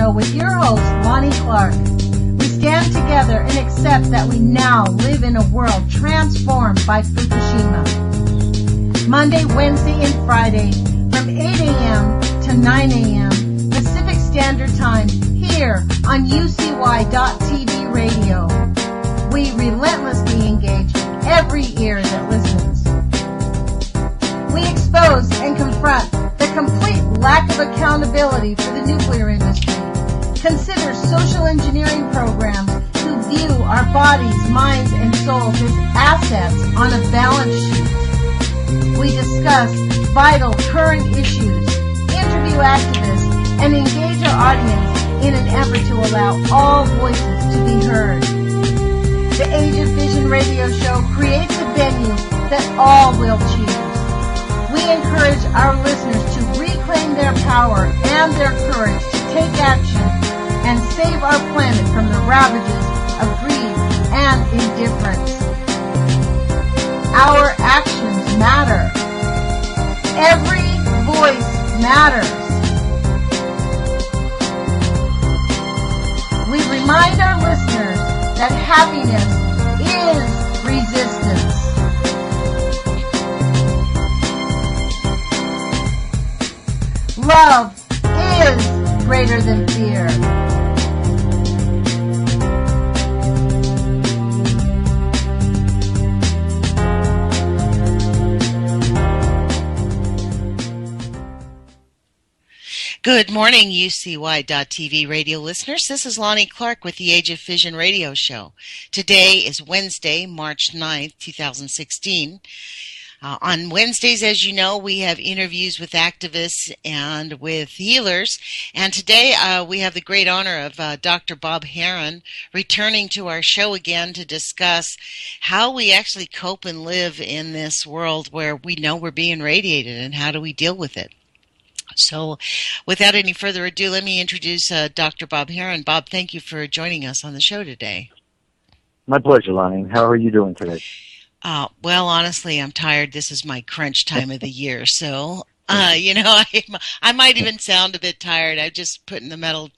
Show with your host, Lonnie Clark. We stand together and accept that we now live in a world transformed by Fukushima. Monday, Wednesday, and Friday from 8 a.m. to 9 a.m. Pacific Standard Time here on UCY.TV radio. We relentlessly engage every ear that listens. We expose and confront the complete lack of accountability for the nuclear industry. Consider social engineering programs who view our bodies, minds, and souls as assets on a balance sheet. We discuss vital current issues, interview activists, and engage our audience in an effort to allow all voices to be heard. The Age of Fission radio show creates a venue that all will choose. We encourage our listeners to reclaim their power and their courage to take action and save our planet from the ravages of greed and indifference. Our actions matter. Every voice matters. We remind our listeners that happiness is resistance. Love is greater than fear. Good morning, UCY.TV radio listeners. This is Lonnie Clark with the Age of Fission radio show. Today is Wednesday, March 9th, 2016. On Wednesdays, as you know, we have interviews with activists and with healers. And today we have the great honor of Dr. Bob Heron returning to our show again to discuss how we actually cope and live in this world where we know we're being radiated and how do we deal with it. So without any further ado, let me introduce Dr. Bob Heron. Bob, thank you for joining us on the show today. My pleasure, Lonnie. How are you doing today? Well, honestly, I'm tired. This is my crunch time of the year. So, I might even sound a bit tired. I'm just putting the metal,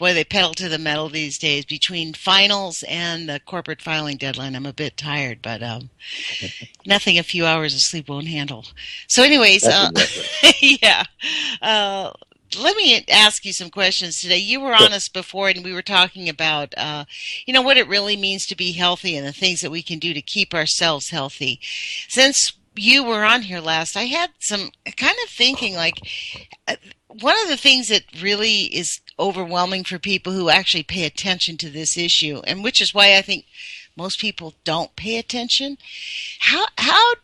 they pedal to the metal these days. Between finals and the corporate filing deadline, I'm a bit tired, but nothing a few hours of sleep won't handle. So anyways, yeah. Let me ask you some questions today. You were on us before, and we were talking about, what it really means to be healthy and the things that we can do to keep ourselves healthy. Since you were on here last, I had some kind of thinking, like, one of the things that really is overwhelming for people who actually pay attention to this issue, and which is why I think most people don't pay attention. How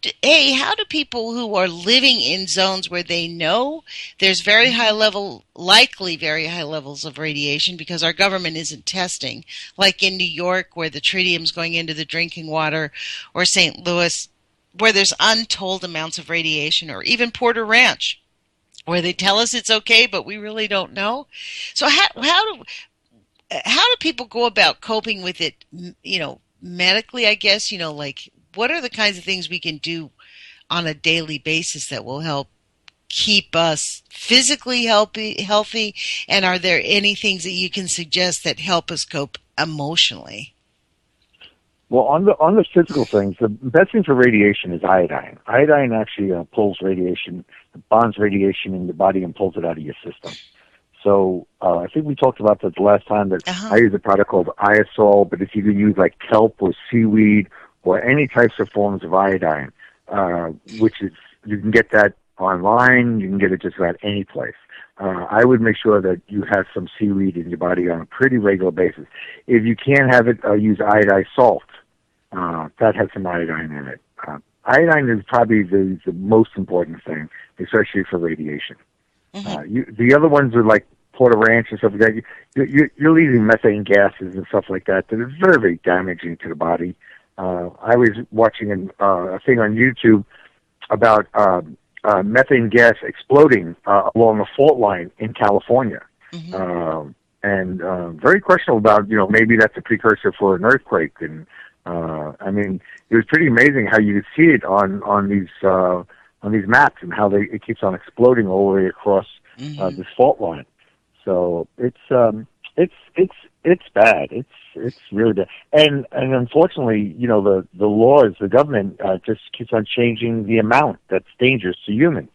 do people who are living in zones where they know there's likely very high levels of radiation because our government isn't testing, like in New York where the tritium's going into the drinking water, or St. Louis where there's untold amounts of radiation, or even Porter Ranch where they tell us it's okay but we really don't know. So how do people go about coping with it, medically, I guess, like what are the kinds of things we can do on a daily basis that will help keep us physically healthy? And are there any things that you can suggest that help us cope emotionally? Well, on the physical things, the best thing for radiation is iodine. Iodine actually pulls radiation, bonds radiation in the body and pulls it out of your system. So I think we talked about that the last time that I use a product called Iosol, but if you could use like kelp or seaweed or any types of forms of iodine, which is, you can get that online, you can get it just about any place. I would make sure that you have some seaweed in your body on a pretty regular basis. If you can't have it, use iodized salt. That has some iodine in it. Iodine is probably the most important thing, especially for radiation. The other ones are like Porter Ranch and stuff like that. You're leaving methane gases and stuff like that that is very, very damaging to the body. I was watching a thing on YouTube about methane gas exploding along a fault line in California. And very questionable about, maybe that's a precursor for an earthquake. And it was pretty amazing how you could see it on these maps and how it keeps on exploding all the way across this fault line. So it's bad. It's really bad. And unfortunately, the laws, the government just keeps on changing the amount that's dangerous to humans.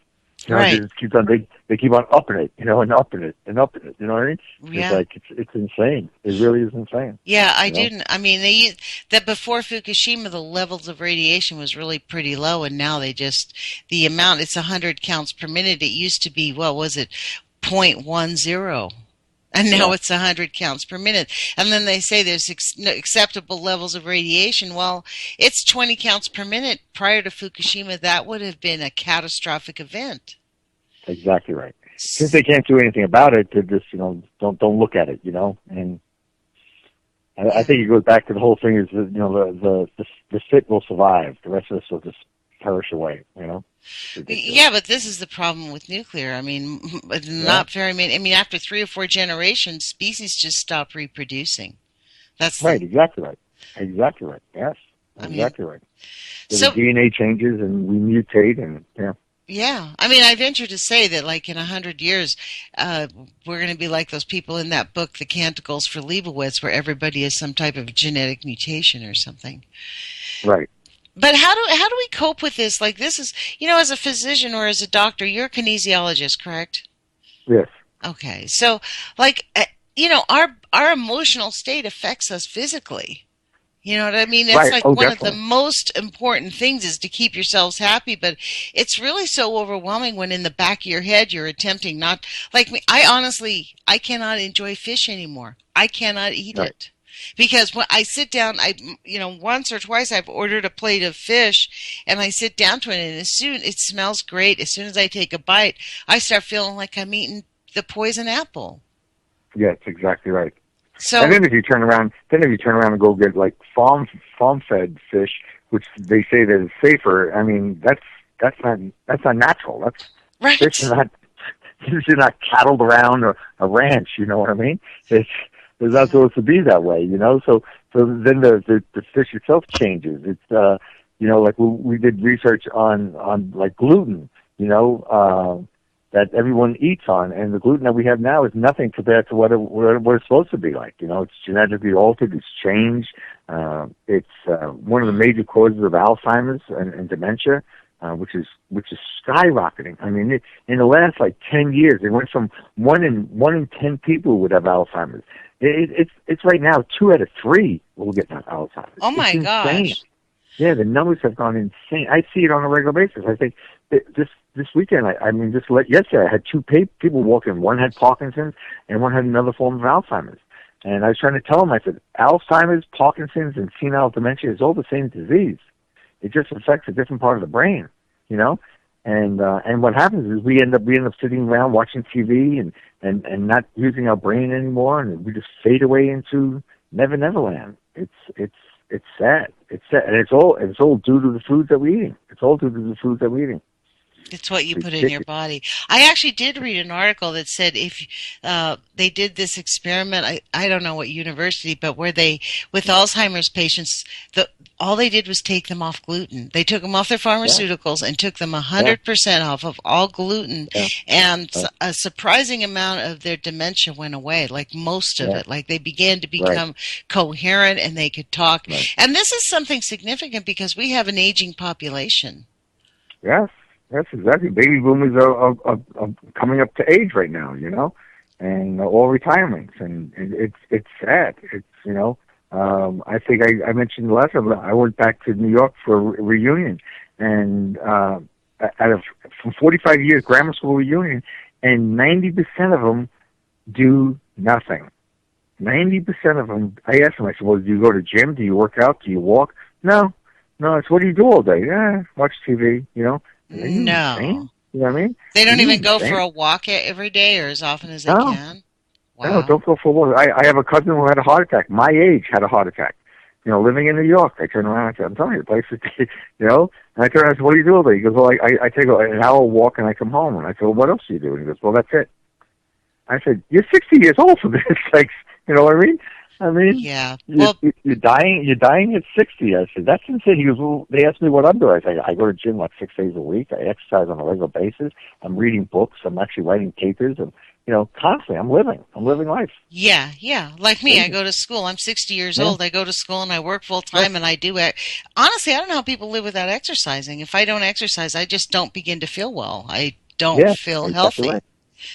Right. They just keep on they keep on upping it, and upping it and upping it. You know what I mean? Yeah. It's like it's insane. It really is insane. Yeah, I didn't. I mean, they used that before Fukushima, the levels of radiation was really pretty low, and now the amount, it's 100 counts per minute. It used to be, what was it, 0.10, and now it's 100 counts per minute. And then they say there's acceptable levels of radiation. Well, it's 20 counts per minute. Prior to Fukushima, that would have been a catastrophic event. Exactly right. Since they can't do anything about it, they just don't look at it, and. I think it goes back to the whole thing is that, the fit will survive. The rest of us will just perish away, Yeah, but this is the problem with nuclear. I mean, not very many. I mean, after 3 or 4 generations, species just stop reproducing. That's right. Exactly right. Exactly right. Yes. Exactly right. So the DNA changes and we mutate and Yeah, I mean, I venture to say that, like, in 100 years, we're going to be like those people in that book, The Canticles for Leibowitz, where everybody has some type of genetic mutation or something. Right. But how do we cope with this? Like, this is, as a physician or as a doctor, you're a kinesiologist, correct? Yes. Okay, so, like, our emotional state affects us physically. You know what I mean? That's like one definitely. of the most important things is to keep yourselves happy, but it's really so overwhelming when in the back of your head you're attempting not, like me, I cannot enjoy fish anymore. I cannot eat it. Because when I sit down, once or twice I've ordered a plate of fish and I sit down to it, and it smells great. As soon as I take a bite, I start feeling like I'm eating the poison apple. Yeah, that's exactly right. So, and then if you turn around and go get like farm fed fish, which they say that is safer, I mean that's not natural. That's right. Fish are not cattled around a ranch. You know what I mean? It's not supposed to be that way. So then the fish itself changes. It's like we did research on like gluten. That everyone eats on, and the gluten that we have now is nothing compared to what it's supposed to be like. It's genetically altered, it's changed. It's one of the major causes of Alzheimer's and dementia, which is skyrocketing. I mean, in the last 10 years, it went from 1 in 10 people would have Alzheimer's. It's right now 2 out of 3 will get Alzheimer's. Oh my gosh! Yeah, the numbers have gone insane. I see it on a regular basis. I think this weekend, yesterday, I had 2 people walk in. One had Parkinson's, and one had another form of Alzheimer's. And I was trying to tell them, I said, Alzheimer's, Parkinson's, and senile dementia is all the same disease. It just affects a different part of the brain, And what happens is we end up sitting around watching TV and not using our brain anymore, and we just fade away into Neverland. It's sad. It's sad, and it's all due to the foods that we're eating. It's all due to the foods that we're eating. It's what you put in your body. I actually did read an article that said if they did this experiment, I don't know what university, but where with Alzheimer's patients, all they did was take them off gluten. They took them off their pharmaceuticals and took them 100% off of all gluten, and a surprising amount of their dementia went away, like most of it. Like they began to become coherent and they could talk. Right. And this is something significant because we have an aging population. Yes. That's exactly. Baby boomers are coming up to age right now, and all retirements, and it's sad. It's I think I mentioned last time I went back to New York for a reunion, and from 45 years grammar school reunion, and 90% of them do nothing. 90% of them. I asked them. I said, "Well, do you go to gym? Do you work out? Do you walk?" No. It's what do you do all day? Watch TV. No. You know what I mean? They don't even go for a walk every day or as often as they can? Wow. No, don't go for a walk. I have a cousin who had a heart attack. My age had a heart attack. Living in New York. I turned around and I said, I'm telling you, the place is, and I turned around and said, what do you do all day? He goes, well, I take an hour walk and I come home. And I said, well, what else do you do? And he goes, well, that's it. I said, you're 60 years old for this. You know what I mean? I mean, Yeah. Well, you're dying at 60. I said, that's insane. He goes, well, they asked me what I'm doing. I said, I go to the gym like 6 days a week. I exercise on a regular basis. I'm reading books. I'm actually writing papers. And, constantly I'm living life. yeah, yeah. Like me, I go to school. I'm 60 years old. I go to school and I work full time and I do it. Honestly, I don't know how people live without exercising. If I don't exercise, I just don't begin to feel well. I don't feel healthy. Right.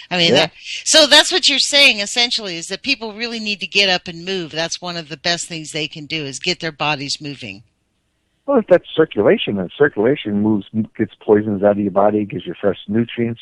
I mean, so that's what you're saying essentially is that people really need to get up and move. That's one of the best things they can do is get their bodies moving. Well, that's circulation, and circulation gets poisons out of your body, gives you fresh nutrients.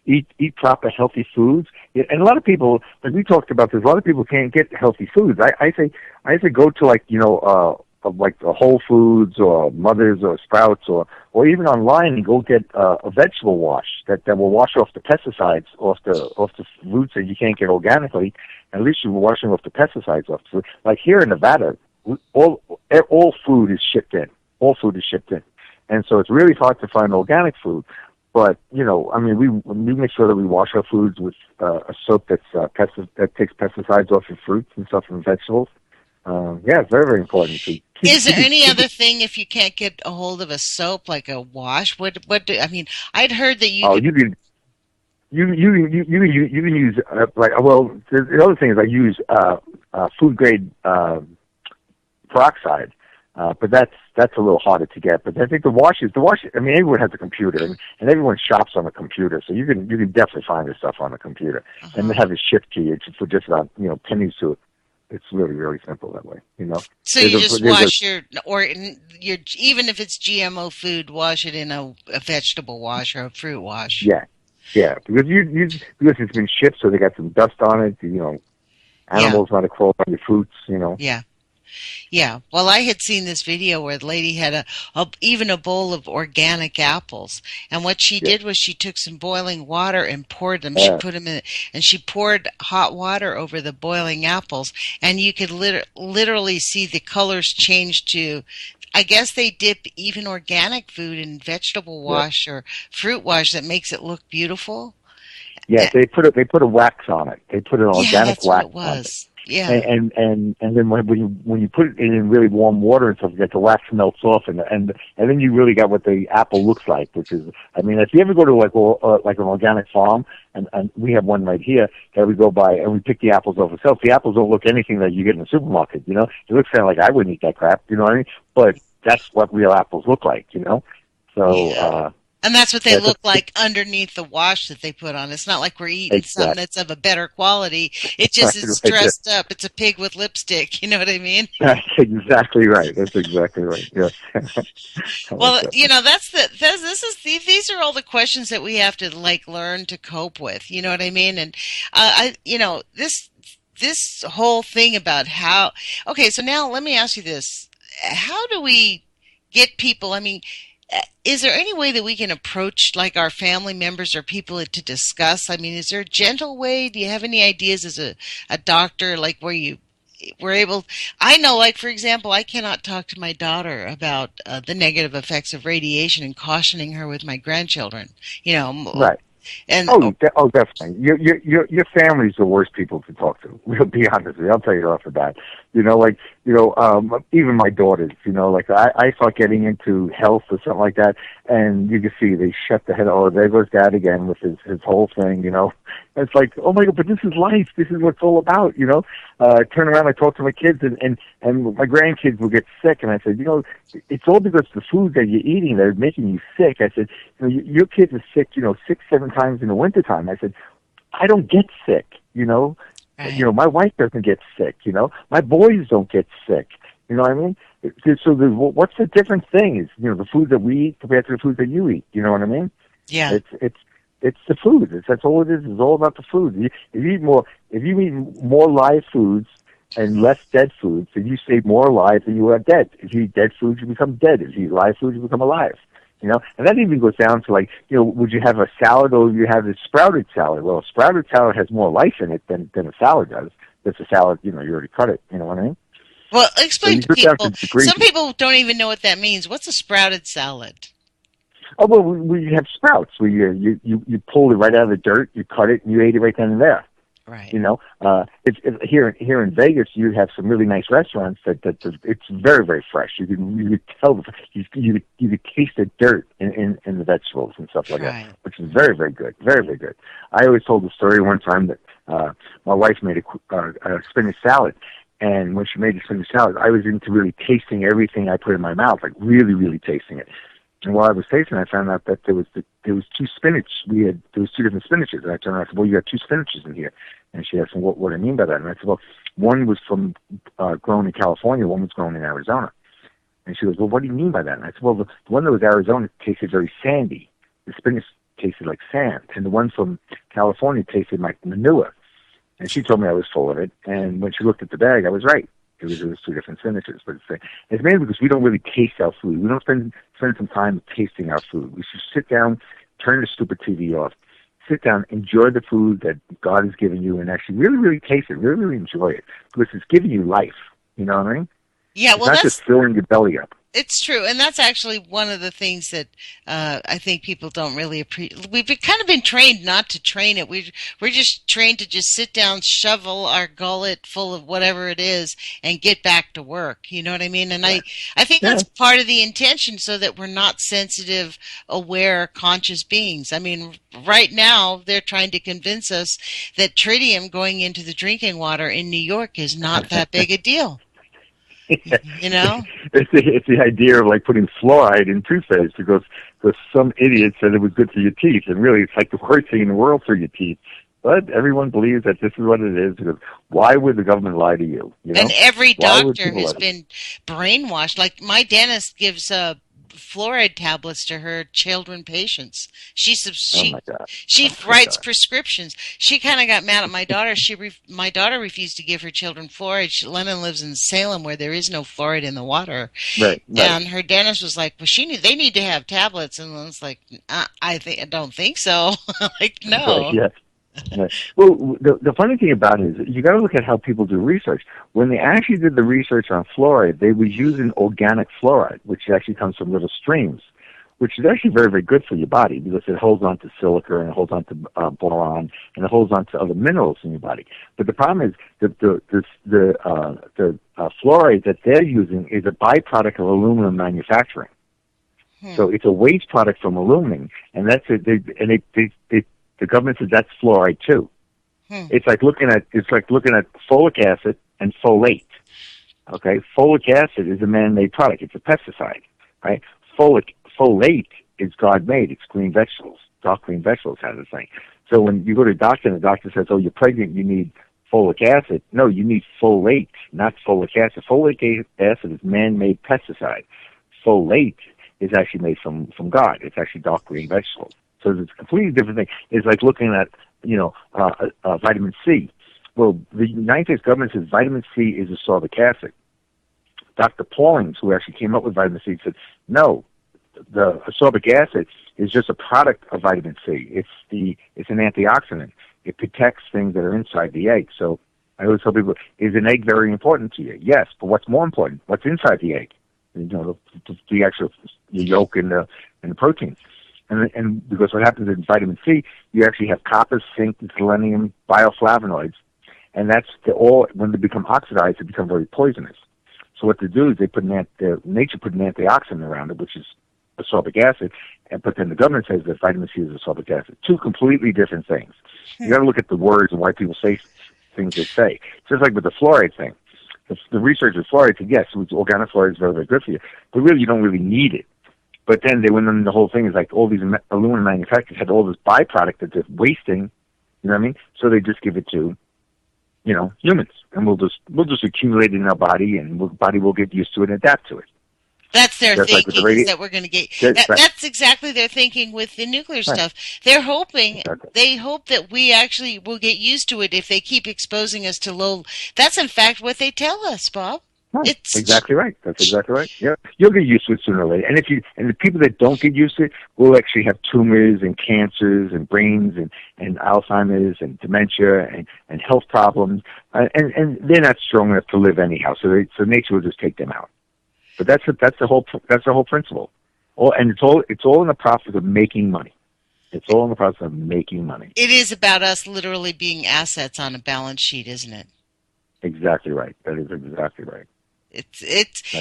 Eat proper, healthy foods. And a lot of people, like we talked about this, a lot of people can't get healthy foods. I say go to like a Whole Foods or Mother's or Sprouts or even online and go get a vegetable wash that will wash off the pesticides off the roots that you can't get organically. And at least you're washing off the pesticides off. So, like here in Nevada, all food is shipped in. All food is shipped in, and so it's really hard to find organic food. But we make sure that we wash our foods with a soap that takes pesticides off your fruits and stuff and vegetables. It's very, very important. Is there any other thing if you can't get a hold of a soap like a wash? I'd heard that you. Oh, you can use the other thing is I use food grade peroxide, but that's a little harder to get. But I think the wash. I mean, everyone has a computer, and everyone shops on a computer, so you can definitely find this stuff on a computer, and have it shipped to you for just about pennies to it. It's really, really simple that way, So you just wash your even if it's GMO food, wash it in a vegetable wash or a fruit wash. Yeah, because because it's been shipped, so they got some dust on it. Animals might have crawled on your fruits. Yeah. Yeah. Well, I had seen this video where the lady had even a bowl of organic apples. And what she did was she took some boiling water and poured them. She put them in, and she poured hot water over the boiling apples. And you could literally see the colors change to, I guess they dip even organic food in vegetable wash or fruit wash that makes it look beautiful. Yeah, they put a wax on it. They put an organic that's wax what it was. on it. Yeah, and then when you put it in really warm water and stuff, the wax melts off, and then you really got what the apple looks like. Which is, I mean, if you ever go to like an organic farm, and we have one right here that we go by and we pick the apples off ourselves. The apples don't look anything that you get in the supermarket. It looks kind of like I wouldn't eat that crap. You know what I mean? But that's what real apples look like. So. And that's what they look like underneath the wash that they put on. It's not like we're eating something that's of a better quality. It just is dressed up. It's a pig with lipstick. You know what I mean? That's exactly right. That's exactly right. Yes. Well, these are all the questions that we have to learn to cope with. You know what I mean? And this whole thing about how. Okay, so now let me ask you this: how do we get people? I mean, is there any way that we can approach our family members or people to discuss? I mean, is there a gentle way? Do you have any ideas as a doctor, where you were able? I know, for example, I cannot talk to my daughter about the negative effects of radiation and cautioning her with my grandchildren. Right. And definitely. Your family's the worst people to talk to. We'll be honest with you. I'll tell you off the bat. Even my daughters. I start getting into health or something like that, and you can see they shut the head. Oh, there goes Dad again with his whole thing. It's like, oh my God, but this is life. This is what it's all about. I turn around, I talk to my kids, and my grandkids will get sick, and I said, it's all because the food that you're eating that is making you sick. I said, your kids are sick, 6-7 times in the wintertime. I said, I don't get sick, Right. My wife doesn't get sick, my boys don't get sick. You know what I mean? So what's the different thing is, the food that we eat compared to the food that you eat. You know what I mean? Yeah. It's the food. That's all it is. It's all about the food. If you eat more live foods and less dead foods, then you stay more alive than you are dead. If you eat dead foods, you become dead. If you eat live foods, you become alive. And that even goes down to would you have a salad or you have a sprouted salad? Well, a sprouted salad has more life in it than a salad does. It's a salad, you already cut it. You know what I mean? Well, explain so to people. Some people don't even know what that means. What's a sprouted salad? Oh, well, we have sprouts where you pull it right out of the dirt, you cut it, and you ate it right then and there. Right. You know, it's here in Vegas, you have some really nice restaurants that it's very, very fresh. You could tell you could taste the dirt in the vegetables and stuff like Right. that, which is very, very good, very, very good. I always told the story one time that my wife made a spinach salad, and when she made the spinach salad, I was into really tasting everything I put in my mouth, like really, really tasting it. And while I was tasting, I found out that there was two spinach. There was two different spinaches. And I turned around and I said, "Well, you got two spinaches in here." And she asked me what I mean by that. And I said, "Well, one was from grown in California, one was grown in Arizona." And she goes, "Well, what do you mean by that?" And I said, "Well, the one that was Arizona tasted very sandy. The spinach tasted like sand, and the one from California tasted like manure." And she told me I was full of it. And when she looked at the bag, I was right. It was two different spinaches, but it's mainly because we don't really taste our food. We don't spend some time tasting our food. We should sit down, turn the stupid TV off, sit down, enjoy the food that God has given you, and actually really, really taste it, really, really enjoy it, because it's giving you life. You know what I mean? Yeah, it's not just filling your belly up. It's true, and that's actually one of the things that I think people don't really appreciate. We've kind of been trained not to train it. We're just trained to just sit down, shovel our gullet full of whatever it is, and get back to work. You know what I mean? And I think that's part of the intention, so that we're not sensitive, aware, conscious beings. I mean, right now they're trying to convince us that tritium going into the drinking water in New York is not that big a deal. You know, it's the idea of like putting fluoride in toothpaste because some idiot said it was good for your teeth, and really it's like the worst thing in the world for your teeth. But everyone believes that this is what it is. Because why would the government lie to you? You know? And every doctor has been brainwashed. Like my dentist gives fluoride tablets to her children patients. She writes prescriptions. She kind of got mad at my daughter. My daughter refused to give her children fluoride. Lennon lives in Salem where there is no fluoride in the water. Right. And her dentist was like, "Well, they need to have tablets." And I was like, I don't think so." Like, no. Right, yes. Well, the funny thing about it is you got to look at how people do research. When they actually did the research on fluoride, they were using organic fluoride, which actually comes from little streams, which is actually very, very good for your body because it holds on to silica and it holds on to boron and it holds on to other minerals in your body. But the problem is that the fluoride that they're using is a byproduct of aluminum manufacturing. So it's a waste product from aluminum, and that's it. The government says that's fluoride too. It's like looking at folic acid and folate. Okay, folic acid is a man-made product. It's a pesticide, right? Folate is God-made. It's green vegetables, dark green vegetables, kind of thing. So when you go to a doctor and the doctor says, "Oh, you're pregnant, you need folic acid," no, you need folate, not folic acid. Folic acid is man-made pesticide. Folate is actually made from God. It's actually dark green vegetables. So it's a completely different thing. It's like looking at, vitamin C. Well, the United States government says vitamin C is ascorbic acid. Dr. Paulings, who actually came up with vitamin C, said, no, the ascorbic acid is just a product of vitamin C. It's an antioxidant. It protects things that are inside the egg. So I always tell people, is an egg very important to you? Yes, but what's more important? What's inside the egg? The actual yolk and the protein. And because what happens in vitamin C, you actually have copper, zinc, selenium, bioflavonoids, and when they become oxidized, they become very poisonous. So what they do is nature put an antioxidant around it, which is ascorbic acid, but then the government says that vitamin C is ascorbic acid. Two completely different things. You got to look at the words and why people say things they say. Just like with the fluoride thing. The research with fluoride said, yes, organic fluoride is very, very good for you, but really you don't really need it. But then they went on the whole thing is like all these aluminum manufacturers had all this byproduct that they're wasting, you know what I mean? So they just give it to, humans, and we'll just accumulate it in our body, and the body will get used to it and adapt to it. That's their thinking, is that we're going to get... That's exactly their thinking with the nuclear stuff. They're hoping, they hope that we actually will get used to it if they keep exposing us to low... That's in fact what they tell us, Bob. Right. Exactly right. That's exactly right. Yeah, you'll get used to it sooner or later. And the people that don't get used to it will actually have tumors and cancers and brains and Alzheimer's and dementia and health problems. And they're not strong enough to live anyhow. So nature will just take them out. But that's the whole principle. It's all in the process of making money. It's all in the process of making money. It is about us literally being assets on a balance sheet, isn't it? Exactly right. That is exactly right. It's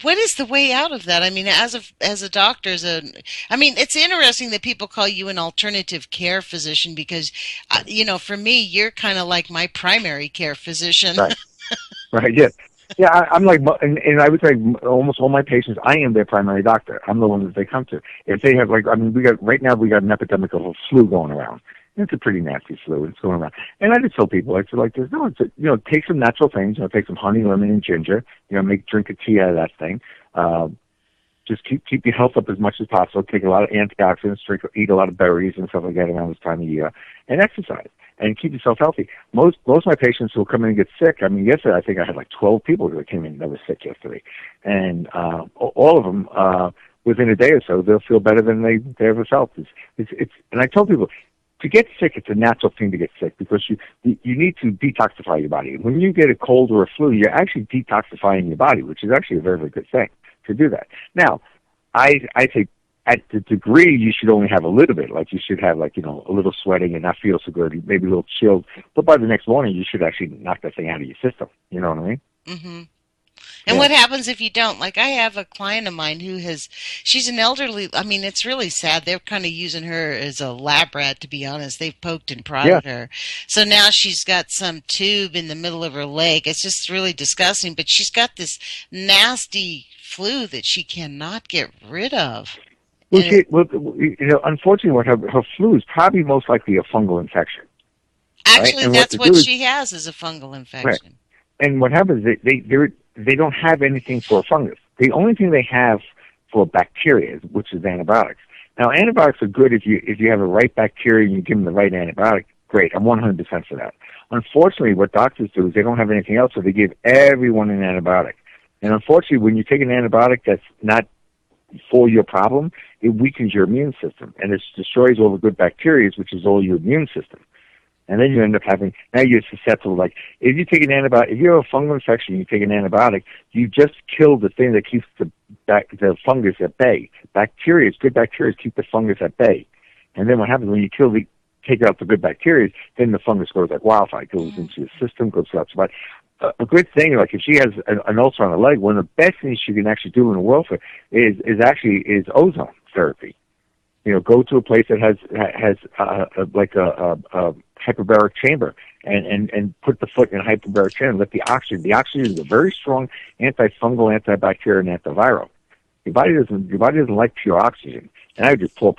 what is the way out of that? I mean, as a doctor, I mean, it's interesting that people call you an alternative care physician because, for me, you're kind of like my primary care physician. Right. Right. Yeah. Yeah. I'm like, and I would say almost all my patients, I am their primary doctor. I'm the one that they come to. If they have right now we got an epidemic of a flu going around. It's a pretty nasty flu. It's going around. And I just tell people, I feel like there's take some natural things, take some honey, lemon, and ginger, drink a tea out of that thing. Just keep your health up as much as possible. Take a lot of antioxidants, eat a lot of berries and stuff like that around this time of year, and exercise. And keep yourself healthy. Most of my patients who come in and get sick, I mean, yesterday I think I had like 12 people that came in that were sick yesterday. And all of them, within a day or so, they'll feel better than they ever felt. And I tell people, to get sick, it's a natural thing to get sick because you need to detoxify your body. When you get a cold or a flu, you're actually detoxifying your body, which is actually a very, very good thing to do that. Now, I say at the degree you should only have a little bit, like you should have a little sweating and not feel so good, maybe a little chilled, but by the next morning you should actually knock that thing out of your system. You know what I mean? Mm-hmm. And what happens if you don't? Like I have a client of mine she's an elderly, I mean, it's really sad. They're kind of using her as a lab rat, to be honest. They've poked and prodded her. So now she's got some tube in the middle of her leg. It's just really disgusting, but she's got this nasty flu that she cannot get rid of. Well, unfortunately, her flu is probably most likely a fungal infection. Actually, right? That's what she has is a fungal infection. Right. And what happens is they don't have anything for a fungus. The only thing they have for bacteria, which is antibiotics. Now, antibiotics are good if you have the right bacteria and you give them the right antibiotic. Great, I'm 100% for that. Unfortunately, what doctors do is they don't have anything else, so they give everyone an antibiotic. And unfortunately, when you take an antibiotic that's not for your problem, it weakens your immune system, and it destroys all the good bacteria, which is all your immune system. And then you end up now you're susceptible. Like, if you take an antibiotic, if you have a fungal infection, you take an antibiotic, you just kill the thing that keeps the fungus at bay. Good bacteria keep the fungus at bay. And then what happens when you take out the good bacteria, then the fungus goes like wildfire. It goes into your system, goes throughout your body. A good thing, like if she has an ulcer on her leg, one of the best things she can actually do in the world is ozone therapy. Go to a place that has a hyperbaric chamber and put the foot in a hyperbaric chamber and let the oxygen. The oxygen is a very strong antifungal, antibacterial, and antiviral. Your body doesn't like pure oxygen. And I would just pour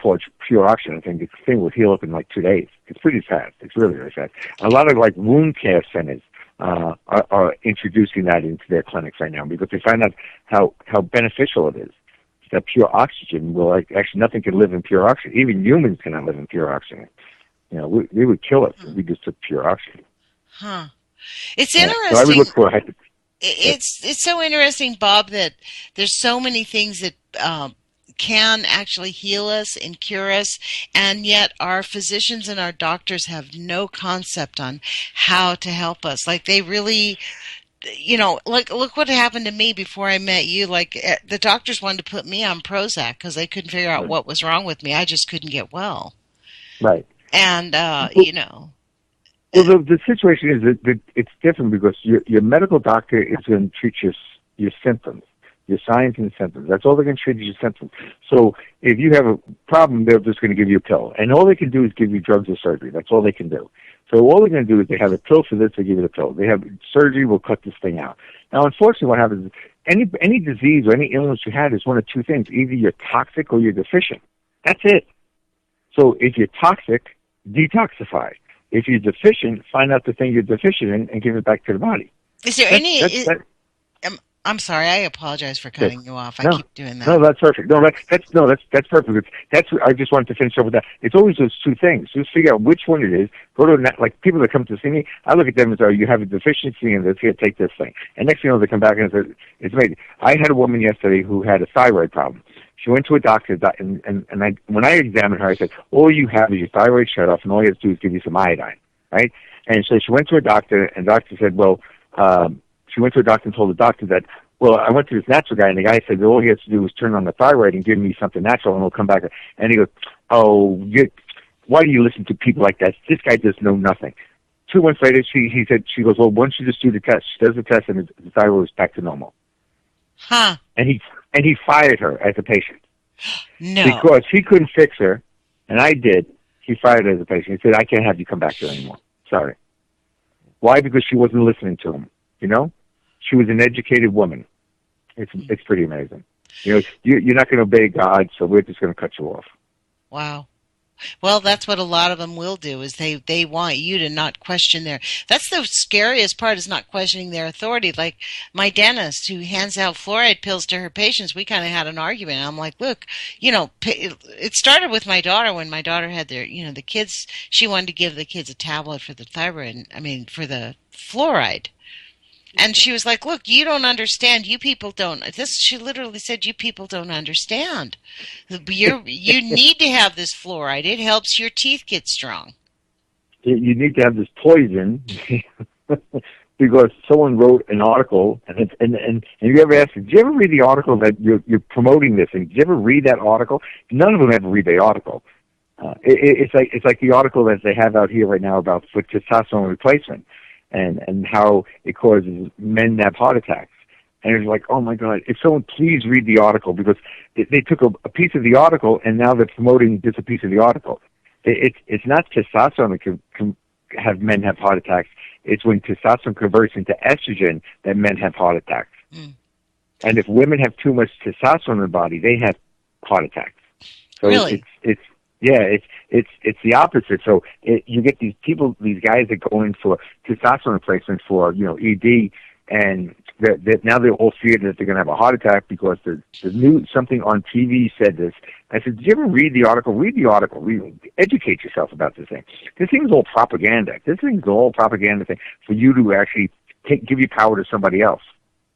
pure oxygen. I think the thing will heal up in like 2 days. It's pretty fast. It's really, really fast. A lot of like wound care centers are introducing that into their clinics right now because they find out how beneficial it is. That pure oxygen actually nothing can live in pure oxygen. Even humans cannot live in pure oxygen. We would kill us if we just took pure oxygen. Huh. It's interesting. So I would look for it's so interesting, Bob, that there's so many things that can actually heal us and cure us, and yet our physicians and our doctors have no concept on how to help us. Like they really, look what happened to me before I met you. Like the doctors wanted to put me on Prozac because they couldn't figure out what was wrong with me. I just couldn't get well. Right. And, Well, the situation is that it's different because your medical doctor is going to treat your symptoms, your signs and symptoms. That's all they're going to treat is your symptoms. So if you have a problem, they're just going to give you a pill. And all they can do is give you drugs or surgery. That's all they can do. So all they're going to do is they have a pill for this, they give you the pill. They have surgery, will cut this thing out. Now, unfortunately, what happens is any disease or any illness you had is one of two things. Either you're toxic or you're deficient. That's it. So if you're toxic, detoxify. If you're deficient, find out the thing you're deficient in and give it back to the body. Is there I'm sorry, I apologize for cutting you off. I keep doing that. No, that's perfect. That's perfect. I just wanted to finish up with that. It's always those two things. Just figure out which one it is. Go to like people that come to see me. I look at them and say, you have a deficiency in this. Here, take this thing. And next thing you know, they come back and say, it's amazing. I had a woman yesterday who had a thyroid problem. She went to a doctor, and when I examined her, I said, all you have is your thyroid shut off, and all you have to do is give you some iodine, right? And so she went to a doctor, and the doctor said, she went to a doctor and told the doctor that, Well, I went to this natural guy, and the guy said all he has to do is turn on the thyroid and give me something natural, and it'll come back. And he goes, "Oh, why do you listen to people like that? This guy does know nothing." 2 months later, she goes, "Well, once you just do the test," she does the test, and the thyroid is back to normal. Huh? And he fired her as a patient. No. Because he couldn't fix her, and I did. He fired her as a patient. He said, "I can't have you come back here anymore. Sorry." Why? Because she wasn't listening to him. You know, she was an educated woman. It's pretty amazing. You know, you're not going to obey God, so we're just going to cut you off. Wow. Well, that's what a lot of them will do, is they want you to not question that's the scariest part, is not questioning their authority. Like my dentist who hands out fluoride pills to her patients, we kind of had an argument. I'm like, look, you know, it started with my daughter when my daughter had the kids, she wanted to give the kids a tablet for the for the fluoride. And she was like, look, you don't understand. You people don't. She literally said, you people don't understand. You need to have this fluoride. It helps your teeth get strong. You need to have this poison because someone wrote an article, and you ever asked, did you ever read the article that you're promoting this? And did you ever read that article? None of them ever read the article. It's like the article that they have out here right now about for testosterone replacement. And how it causes men to have heart attacks. And it's like, oh my God, if someone please read the article, because they took a piece of the article and now they're promoting just a piece of the article. It's not testosterone that can have men have heart attacks. It's when testosterone converts into estrogen that men have heart attacks. Mm. And if women have too much testosterone in their body, they have heart attacks. So really? It's the opposite. So you get these people, these guys that go in for testosterone replacement for ED, and now they're all feared that they're going to have a heart attack because the new something on TV said this. I said, did you ever read the article? Read the article. Educate yourself about this thing. This thing's all propaganda. This thing's all propaganda thing for you to actually give your power to somebody else.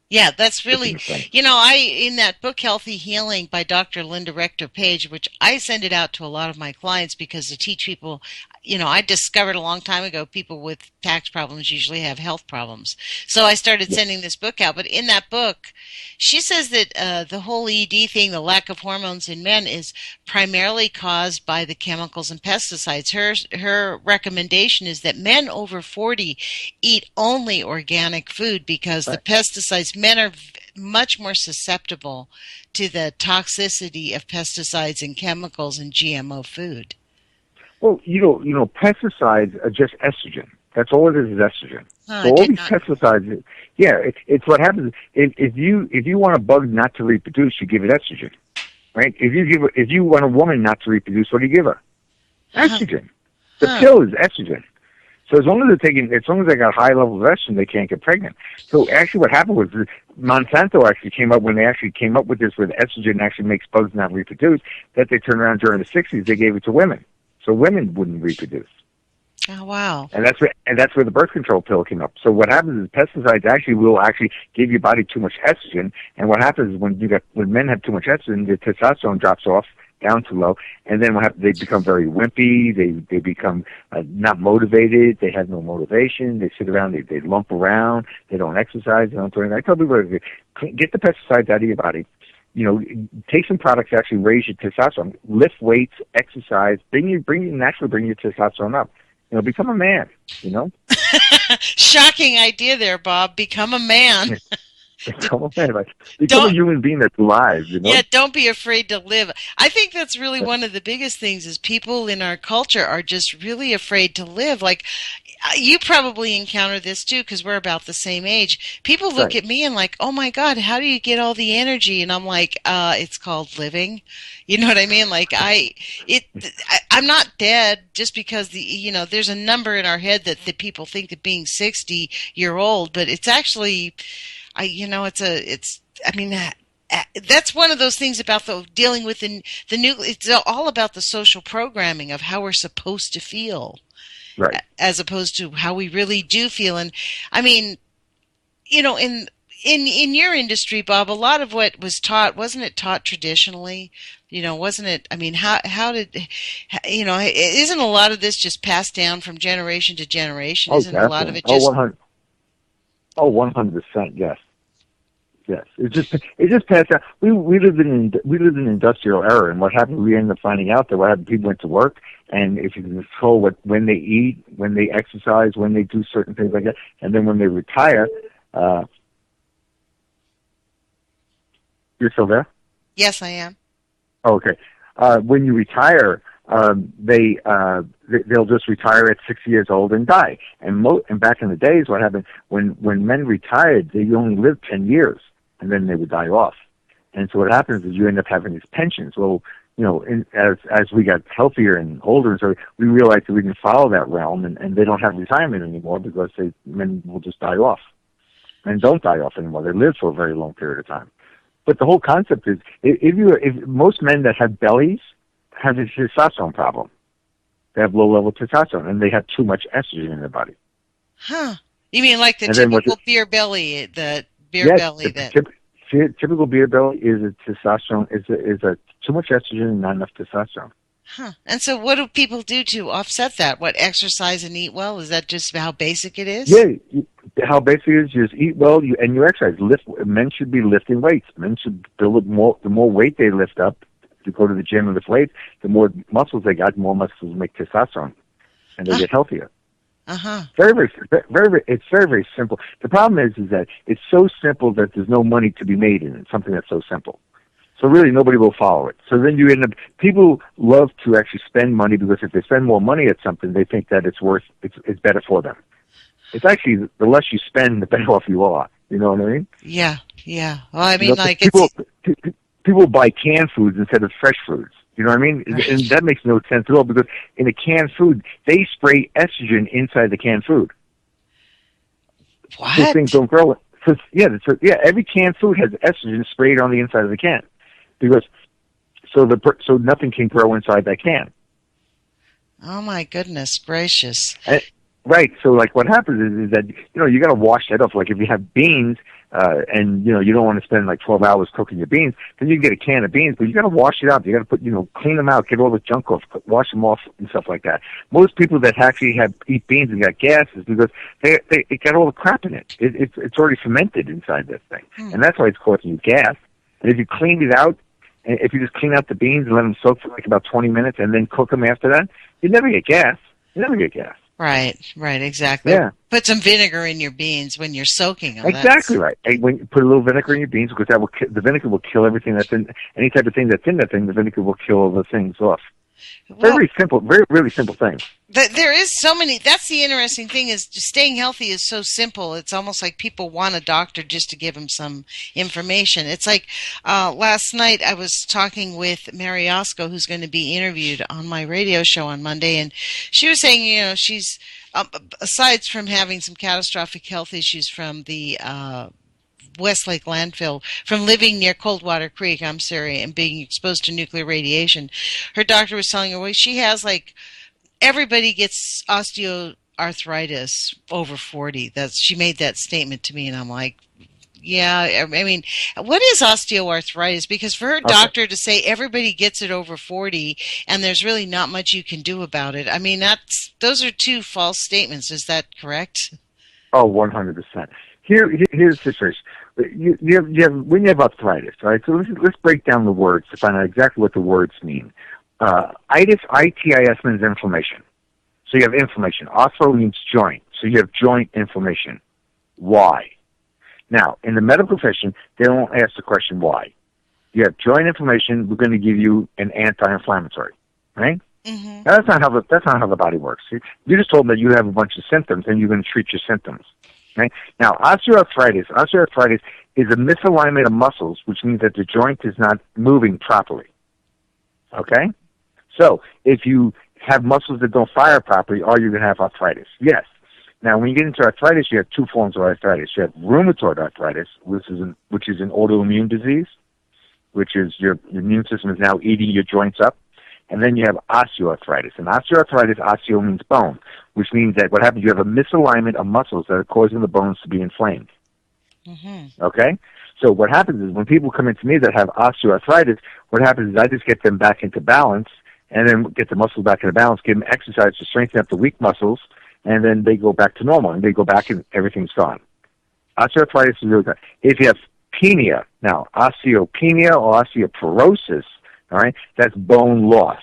Yeah, that's really, in that book, Healthy Healing by Dr. Linda Rector Page, which I send it out to a lot of my clients because to teach people, I discovered a long time ago people with tax problems usually have health problems. So I started sending this book out. But in that book, she says that the whole ED thing, the lack of hormones in men, is primarily caused by the chemicals and pesticides. Her recommendation is that men over 40 eat only organic food because the pesticides, men are much more susceptible to the toxicity of pesticides and chemicals in GMO food. Well, pesticides are just estrogen. That's all it is estrogen. So all these pesticides, it's what happens. If you want a bug not to reproduce, you give it estrogen, right? If you want a woman not to reproduce, what do you give her? Estrogen. The pill is estrogen. So as long as they got high levels of estrogen, they can't get pregnant. So actually, what happened was Monsanto actually came up with this, where the estrogen actually makes bugs not reproduce. That they turned around during the '60s, they gave it to women, so women wouldn't reproduce. Oh wow! And that's where the birth control pill came up. So what happens is pesticides will give your body too much estrogen. And what happens is when men have too much estrogen, the testosterone drops off down too low, and then they become very wimpy. They become not motivated. They have no motivation. They sit around. They lump around. They don't exercise. They don't do anything. I tell people, get the pesticides out of your body. Take some products to actually raise your testosterone. Lift weights, exercise. Bring your testosterone up. Become a man. Shocking idea there, Bob. Become a man. Become a man. Become a human being that's alive. Yeah, don't be afraid to live. I think that's really one of the biggest things is people in our culture are just really afraid to live. Like, you probably encounter this too because we're about the same age. People look at me and like, oh my God, how do you get all the energy? And I'm like, it's called living. You know what I mean? Like I'm not dead just because there's a number in our head that people think that being 60-year-old, but it's actually, that's one of those things about dealing with the new. It's all about the social programming of how we're supposed to feel. Right. As opposed to how we really do feel. And I mean, in your industry, Bob, a lot of what was taught, wasn't it taught traditionally? Wasn't it? I mean, how did, isn't a lot of this just passed down from generation to generation? Isn't a lot of it just? 100%, yes. Yes. It just passed out. We lived in industrial era, and what happened? We ended up finding out that what happened. People went to work, and if you can control when they eat, when they exercise, when they do certain things like that, and then when they retire, you're still there? Yes, I am. Okay. When you retire, they'll just retire at 60 years old and die. And back in the days, what happened when men retired, they only lived 10 years, and then they would die off. And so what happens is you end up having these pensions. Well, as we got healthier and older, and so we realized that we didn't follow that realm, and they don't have retirement anymore because men will just die off. Men don't die off anymore. They live for a very long period of time. But the whole concept is, if most men that have bellies have a testosterone problem. They have low-level testosterone, and they have too much estrogen in their body. Huh. You mean like the typical beer belly, typical beer belly is a testosterone, is a too much estrogen and not enough testosterone. Huh. And so what do people do to offset that? What, exercise and eat well? Is that just how basic it is? Yeah, how basic it is, you just eat well and you exercise. Men should be lifting weights. Men should build more. The more weight they lift up, to go to the gym and lift weights, the more muscles they got, the more muscles make testosterone, and they get healthier. Very, it's very, very simple. The problem is that it's so simple that there's no money to be made in it. Something that's so simple. So really, nobody will follow it. So then you end up. People love to actually spend money because if they spend more money at something, they think that it's better for them. It's actually the less you spend, the better off you are. You know what I mean? Yeah. Well, I mean, people buy canned foods instead of fresh foods. You know what I mean? And that makes no sense at all because in a canned food, they spray estrogen inside the canned food. What? These things don't grow. Every canned food has estrogen sprayed on the inside of the can because so nothing can grow inside that can. Oh my goodness gracious! Right. So like what happens is that you got to wash that off. Like if you have beans. And you don't want to spend like 12 hours cooking your beans, then you can get a can of beans, but you got to wash it out. You got to clean them out, get all the junk off, wash them off and stuff like that. Most people that actually eat beans and got gas is because it got all the crap in it. It's already fermented inside this thing, and that's why it's causing you gas. And if you clean it out, and if you just clean out the beans and let them soak for like about 20 minutes and then cook them after that, you never get gas. Right, exactly. Yeah. Put some vinegar in your beans when you're soaking them. Exactly right. When you put a little vinegar in your beans, because the vinegar will kill everything that's in any type of thing that's in that thing. The vinegar will kill all the things off. Very simple, very really simple thing. There is so many. That's the interesting thing is just staying healthy is so simple. It's almost like people want a doctor just to give them some information. It's like last night I was talking with Mary Osco, who's going to be interviewed on my radio show on Monday, and she was saying, she's aside from having some catastrophic health issues from the Westlake landfill, from living near Coldwater Creek, and being exposed to nuclear radiation, her doctor was telling her, well, she has everybody gets osteoarthritis over 40. She made that statement to me, and I'm like, yeah, I mean, what is osteoarthritis? Because for her doctor to say everybody gets it over 40 and there's really not much you can do about it, I mean, those are two false statements. Is that correct? Oh, 100%. Here's the situation. You have when you have arthritis, right? So let's break down the words to find out exactly what the words mean. Itis, I-T-I-S, means inflammation. So you have inflammation. Arthro means joint. So you have joint inflammation. Why? Now, in the medical profession, they don't ask the question why. You have joint inflammation. We're going to give you an anti-inflammatory, right? Mm-hmm. Now, that's not how the body works. You just told them that you have a bunch of symptoms, and you're going to treat your symptoms. Right? Now, osteoarthritis is a misalignment of muscles, which means that the joint is not moving properly. Okay? So, if you have muscles that don't fire properly, are you going to have arthritis? Yes. Now, when you get into arthritis, you have two forms of arthritis. You have rheumatoid arthritis, which is an autoimmune disease, which is your immune system is now eating your joints up. And then you have osteoarthritis. And osteoarthritis, osteo means bone, which means that what happens, you have a misalignment of muscles that are causing the bones to be inflamed. Mm-hmm. Okay? So what happens is when people come into me that have osteoarthritis, what happens is I just get them back into balance and then get the muscles back into balance, give them exercise to strengthen up the weak muscles, and then they go back to normal, and they go back and everything's gone. Osteoarthritis is really good. If you have osteopenia. Now, osteopenia or osteoporosis, all right, that's bone loss,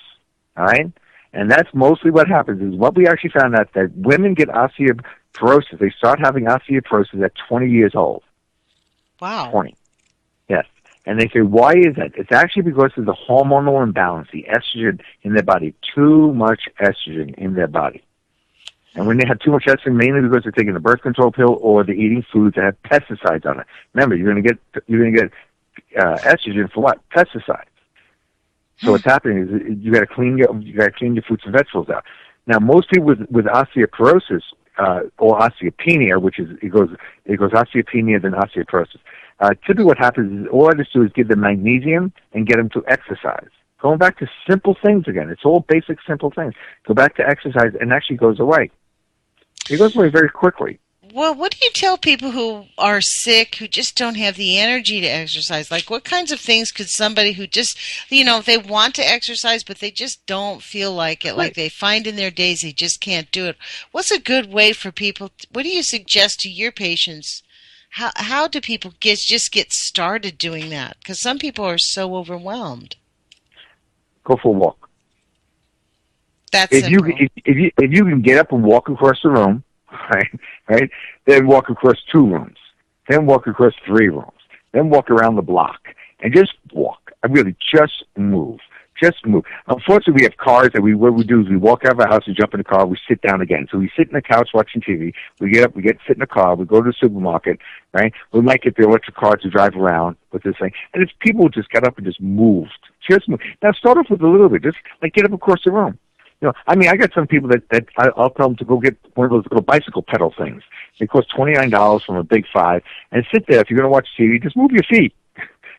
all right? And that's mostly what happens is what we actually found out that women get osteoporosis. They start having osteoporosis at 20 years old. Wow. 20. Yes. And they say, why is that? It's actually because of the hormonal imbalance, the estrogen in their body, too much estrogen in their body. And when they have too much estrogen, mainly because they're taking the birth control pill or they're eating foods that have pesticides on it. Remember, you're going to get estrogen for what? Pesticides. So what's happening is you got to clean your fruits and vegetables out. Now, most people with osteoporosis or osteopenia, which is it goes osteopenia then osteoporosis. Typically, what happens is all I just do is give them magnesium and get them to exercise. Going back to simple things again. It's all basic, simple things. Go back to exercise, and it actually goes away. It goes away very quickly. Well, what do you tell people who are sick, who just don't have the energy to exercise? Like, what kinds of things could somebody who just, they want to exercise, but they just don't feel like it, like they find in their days they just can't do it. What's a good way for people? What do you suggest to your patients? How do people just get started doing that? Because some people are so overwhelmed. Go for a walk. That's if you can get up and walk across the room, right? Then walk across 2 rooms, then walk across 3 rooms, then walk around the block, and just walk. I really just move. Just move. Unfortunately, we have cars that what we do is we walk out of our house, we jump in the car, we sit down again. So we sit in the couch watching TV. We get up, sit in the car, we go to the supermarket, right? We might get the electric car to drive around with this thing. And it's people who just got up and just moved. Just move. Now start off with a little bit. Just like get up across the room. I got some people that I'll tell them to go get one of those little bicycle pedal things. They cost $29 from a Big 5. And sit there. If you're going to watch TV, just move your feet.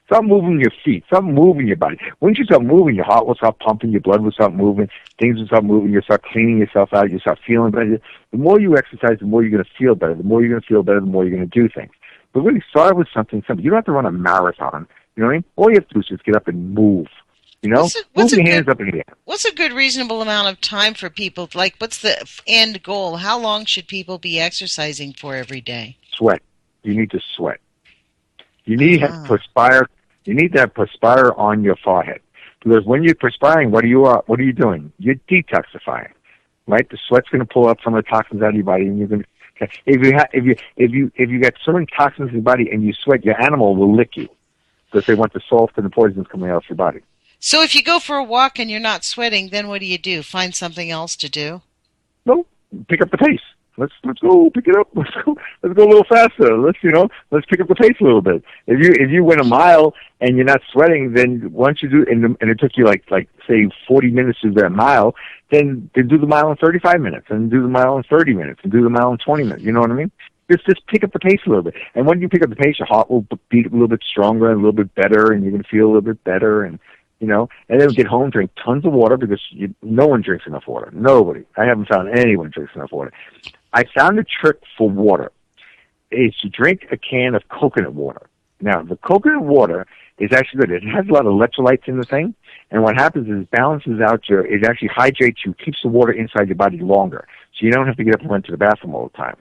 Stop moving your feet. Stop moving your body. Once you start moving, your heart will start pumping, your blood will start moving, things will start moving, you'll start cleaning yourself out, you'll start feeling better. The more you exercise, the more you're going to feel better. The more you're going to feel better, the more you're going to do things. But really start with something simple. You don't have to run a marathon. You know what I mean? All you have to do is just get up and move. Move your hands up in the air. What's a good reasonable amount of time for people? Like, what's the end goal? How long should people be exercising for every day? Sweat. You need to sweat. You need to perspire. You need to have perspire on your forehead, because when you're perspiring, what are you doing? You're detoxifying, right? The sweat's going to pull up some of the toxins out of your body, and you're going to. If you got so many toxins in your body and you sweat, your animal will lick you because they want the salt and the poisons coming out of your body. So if you go for a walk and you're not sweating, then what do? Find something else to do? No, pick up the pace. Let's go pick it up. Let's go a little faster. Let's pick up the pace a little bit. If you went a mile and you're not sweating, then once you do, and it took you like say 40 minutes to do that mile, then do the mile in 35 minutes, and do the mile in 30 minutes, and do the mile in 20 minutes. You know what I mean? Just pick up the pace a little bit. And when you pick up the pace, your heart will beat a little bit stronger and a little bit better, and you're going to feel a little bit better. And and then get home, drink tons of water, because no one drinks enough water. Nobody. I haven't found anyone drinks enough water. I found a trick for water is to drink a can of coconut water. Now, the coconut water is actually good. It has a lot of electrolytes in the thing, and what happens is it balances out it actually hydrates you, keeps the water inside your body longer, so you don't have to get up and run to the bathroom all the time.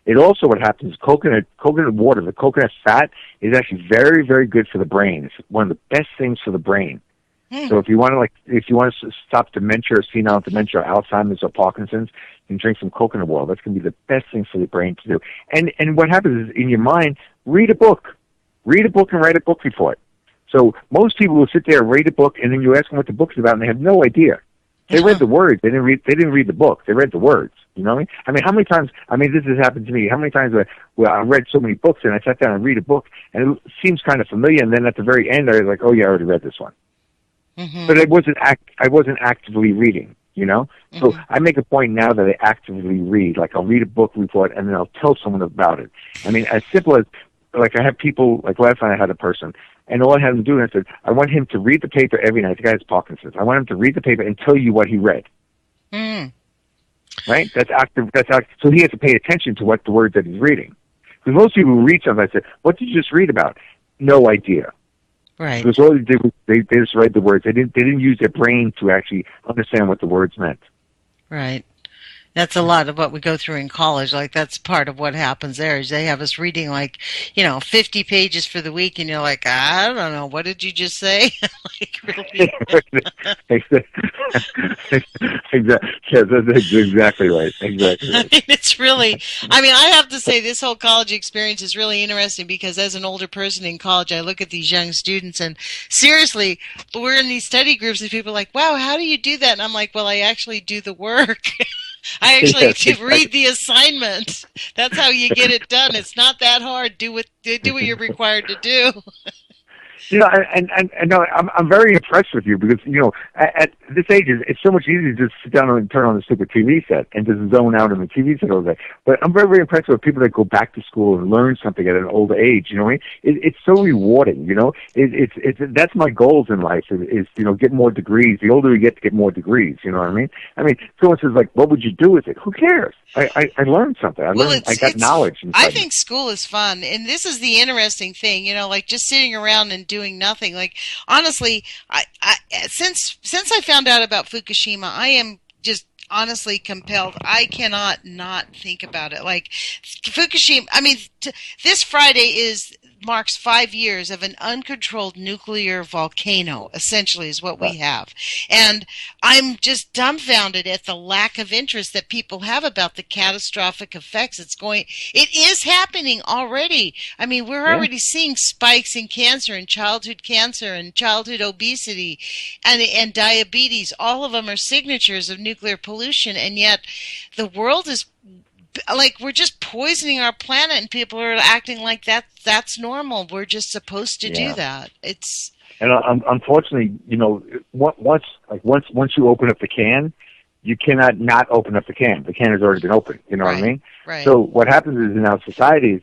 It also, what happens is coconut water, the coconut fat, is actually very, very good for the brain. It's one of the best things for the brain. So if you want to stop dementia or senile dementia or Alzheimer's or Parkinson's, you can drink some coconut water. That's going to be the best thing for the brain to do. And what happens is, in your mind, read a book. Read a book and write a book report. So most people will sit there and read a book, and then you ask them what the book's about, and they have no idea. They read the words. They didn't read the book. They read the words. You know what I mean? How many times? This has happened to me. How many times where I read so many books and I sat down and read a book and it seems kind of familiar, and then at the very end I was like, oh yeah, I already read this one. Mm-hmm. But I wasn't actively reading. So I make a point now that I actively read. Like I'll read a book report and then I'll tell someone about it. As simple as I have people. Like last night I had a person. And all I had him do, I said, I want him to read the paper every night. The guy has Parkinson's. I want him to read the paper and tell you what he read. Mm. Right? That's active. So he has to pay attention to what the words that he's reading. Because most people who read something, I said, what did you just read about? No idea. Right. Because all they did was they just read the words. They didn't use their brain to actually understand what the words meant. Right. That's a lot of what we go through in college. Like that's part of what happens there is they have us reading 50 pages for the week and you're like, I don't know, what did you just say? Like really? Exactly. Yeah, that's exactly right. Exactly I right. mean, it's really, I have to say this whole college experience is really interesting because as an older person in college, I look at these young students and seriously, we're in these study groups and people are like, wow, how do you do that? And I'm like, well, I actually do the work. I actually Yes, exactly. read the assignment. That's how you get it done. It's not that hard. Do what you're required to do. And no, I'm very impressed with you because at this age it's so much easier to just sit down and turn on the stupid TV set and just zone out on the TV set all day. But I'm very impressed with people that go back to school and learn something at an older age. You know what I mean? It's so rewarding. It's that's my goals in life is get more degrees. The older you get more degrees. You know what I mean? I mean, someone says like, what would you do with it? Who cares? I learned something. I got knowledge. I think school is fun, and this is the interesting thing. Like just sitting around and doing nothing. Like honestly, I since I found out about Fukushima, I am just honestly compelled. I cannot not think about it. Like Fukushima. I mean, this Friday marks 5 years of an uncontrolled nuclear volcano, essentially is what we have. And I'm just dumbfounded at the lack of interest that people have about the catastrophic effects it is happening already. I mean, we're already seeing spikes in cancer and childhood obesity and diabetes. All of them are signatures of nuclear pollution, and yet the world is like we're just poisoning our planet and people are acting like that's normal. We're just supposed to do that. And unfortunately, once you open up the can, you cannot not open up the can. The can has already been opened. You know what I mean? Right. So what happens is in our society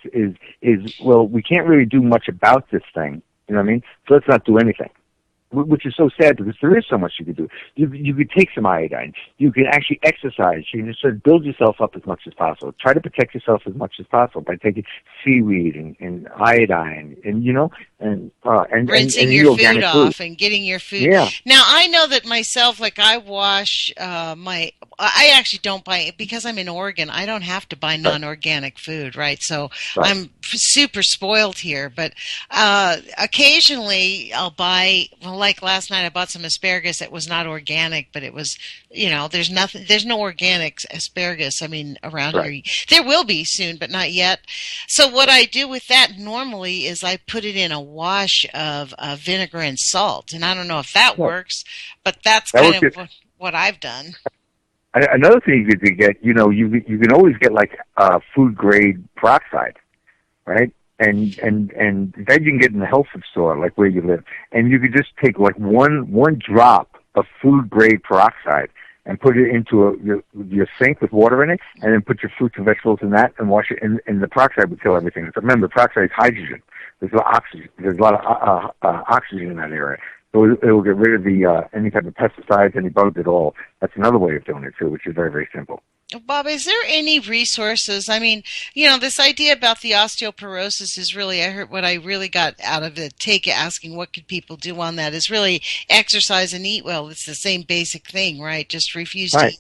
is well, we can't really do much about this thing. You know what I mean? So let's not do anything. Which is so sad because there is so much you could do. You could take some iodine. You can actually exercise. You can just sort of build yourself up as much as possible. Try to protect yourself as much as possible by taking seaweed and iodine and rinsing your food off and getting your food. Yeah. Now I know that myself. Like I wash I actually don't buy it because I'm in Oregon. I don't have to buy non-organic food, right? So I'm super spoiled here. But occasionally I'll buy. Well, like last night, I bought some asparagus that was not organic, but it was. There's no organic asparagus. I mean, around here, there will be soon, but not yet. So what I do with that normally is I put it in a wash of vinegar and salt, and I don't know if that works, but that's kind of what I've done. Another thing you could get, you can always get like food grade peroxide, right? And that you can get in the health food store, like where you live, and you could just take like one drop of food grade peroxide and put it into your sink with water in it, and then put your fruits and vegetables in that and wash it. And the peroxide would kill everything. Remember, peroxide is hydrogen. There's a lot of oxygen. There's a lot of oxygen in that area. So it will get rid of the any type of pesticides, any bugs at all. That's another way of doing it too, which is very, very simple. Bob, is there any resources? I mean, this idea about the osteoporosis is really, I heard what I really got out of it, asking what could people do on that is really exercise and eat well. It's the same basic thing, right? Just refuse to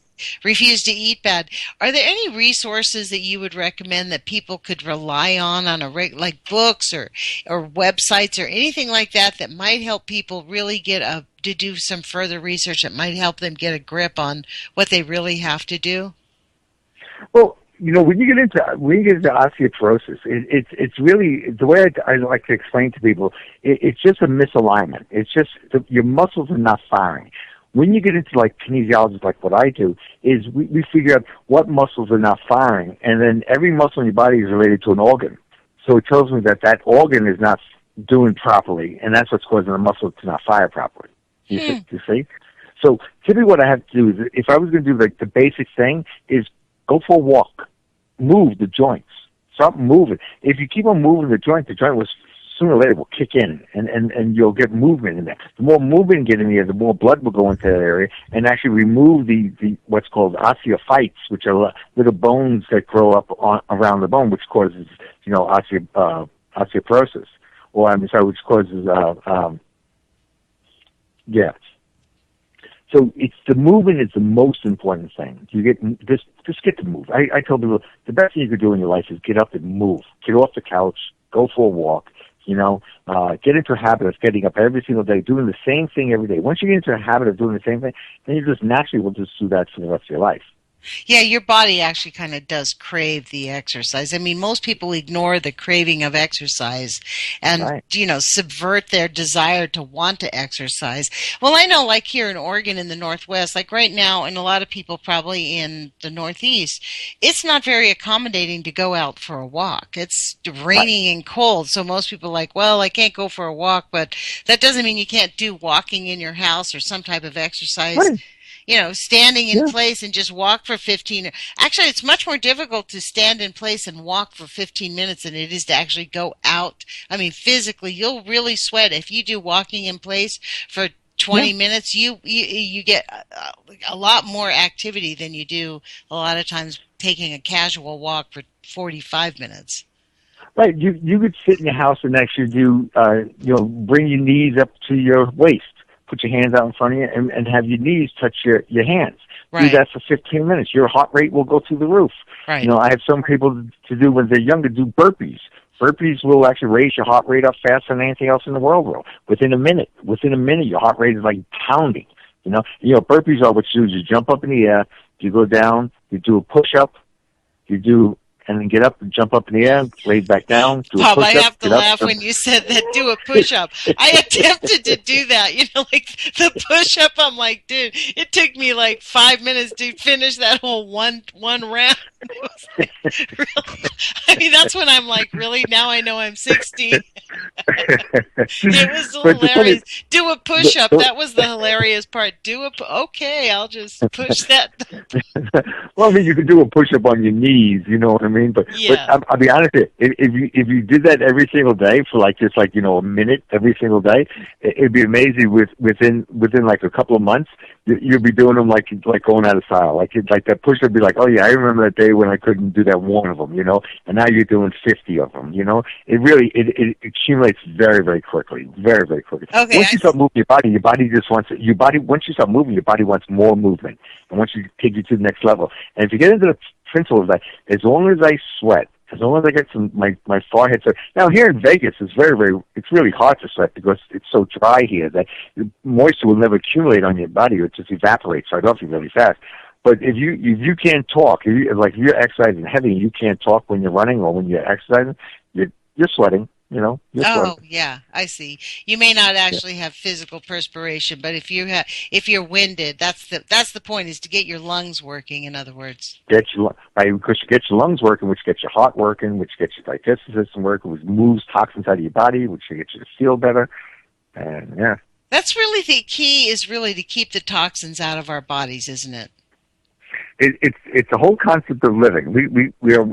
eat bad. Are there any resources that you would recommend that people could rely on like books or websites or anything like that might help people really to do some further research that might help them get a grip on what they really have to do? Well, when you get into osteoporosis, it's really the way I like to explain to people. It's just a misalignment. It's just your muscles are not firing. When you get into like kinesiology, like what I do, is we figure out what muscles are not firing, and then every muscle in your body is related to an organ. So it tells me that organ is not doing properly, and that's what's causing the muscle to not fire properly. You see? So typically what I have to do is, if I was going to do the basic thing, is go for a walk, move the joints, start moving. If you keep on moving the joint will sooner or later will kick in, and you'll get movement in there. The more movement you get in there, the more blood will go into that area and actually remove the what's called osteophytes, which are little bones that grow up around the bone, which causes osteoporosis, which causes So it's the movement is the most important thing. You get just get to move. I tell people the best thing you could do in your life is get up and move. Get off the couch, go for a walk. Get into a habit of getting up every single day, doing the same thing every day. Once you get into a habit of doing the same thing, then you just naturally will just do that for the rest of your life. Yeah, your body actually kind of does crave the exercise. I mean, most people ignore the craving of exercise and, Right. Subvert their desire to want to exercise. Well, I know like here in Oregon in the Northwest, like right now, and a lot of people probably in the Northeast, it's not very accommodating to go out for a walk. It's raining and cold, so most people are like, well, I can't go for a walk, but that doesn't mean you can't do walking in your house or some type of exercise. Right. Standing in Yeah. place and just walk for 15. Actually, it's much more difficult to stand in place and walk for 15 minutes than it is to actually go out. I mean, physically, you'll really sweat. If you do walking in place for 20 minutes, you get a lot more activity than you do a lot of times taking a casual walk for 45 minutes. Right. You could sit in your house and actually do, bring your knees up to your waist. Put your hands out in front of you and have your knees touch your hands. Right. Do that for 15 minutes. Your heart rate will go through the roof. Right. I have some people to do when they're younger, do burpees. Burpees will actually raise your heart rate up faster than anything else in the world will. Within a minute, your heart rate is like pounding. Burpees are what you do. You jump up in the air, you go down, you do a push-up, and then get up and jump up in the air, lay back down, do a Bob, I push-up. have to laugh when you said that, do a push-up. I attempted to do that, like the push-up. I'm like, dude, it took me like 5 minutes to finish that whole one round. Really, I mean, that's when I'm like, really? Now I know I'm 60. It was hilarious. Do a push-up. That was the hilarious part. Okay, I'll just push that. Well, I mean, you could do a push-up on your knees, you know what I mean? But I'll be honest with you, if you did that every single day for a minute every single day, it'd be amazing. Within like a couple of months, you'd be doing them like going out of style. Like that push-up would be like, oh yeah, I remember that day when I couldn't do that one of them, and now you're doing 50 of them, It really it accumulates very, very quickly, very, very quickly. Okay, Once you start moving your body just wants it. Once you start moving, your body wants more movement, and once you take you to the next level. And if you get into the principle of that, as long as I sweat, as long as I get my forehead sweat. Now here in Vegas, it's it's really hard to sweat because it's so dry here that moisture will never accumulate on your body; it just evaporates right off you really fast. But if you can't talk, if you're exercising heavy and you can't talk when you're running or when you're exercising, you're sweating. You're sweating. Yeah, I see. You may not actually have physical perspiration, but if you're winded, that's the point, is to get your lungs working. In other words, because you get your lungs working, which gets your heart working, which gets your digestive system working, which moves toxins out of your body, which gets you to feel better. And yeah, that's really the key. Is really to keep the toxins out of our bodies, isn't it? It's the whole concept of living. We are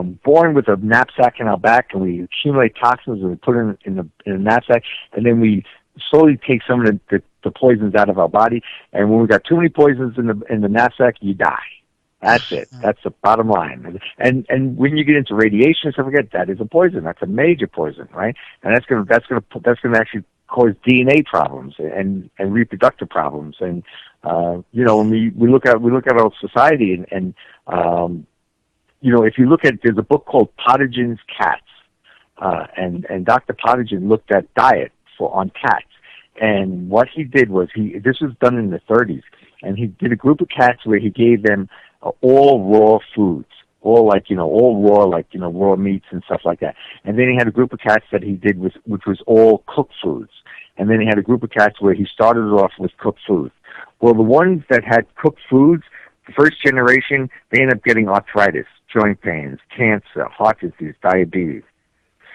born with a knapsack in our back, and we accumulate toxins and we put it in the knapsack, and then we slowly take some of the poisons out of our body. And when we got too many poisons in the knapsack, you die. That's it. That's the bottom line. And when you get into radiation and stuff like that is a poison. That's a major poison, right? And that's gonna actually cause DNA problems and reproductive problems. And when we look at our society and if you look at, there's a book called Potagen's Cats, and Dr. Potagen looked at diet on cats, and what he did was this was done in the 30s, and he did a group of cats where he gave them all raw foods, all raw meats and stuff like that, and then he had a group of cats that he did which was all cooked foods, and then he had a group of cats where he started off with cooked foods. Well, the ones that had cooked foods, the first generation, they end up getting arthritis, joint pains, cancer, heart disease, diabetes.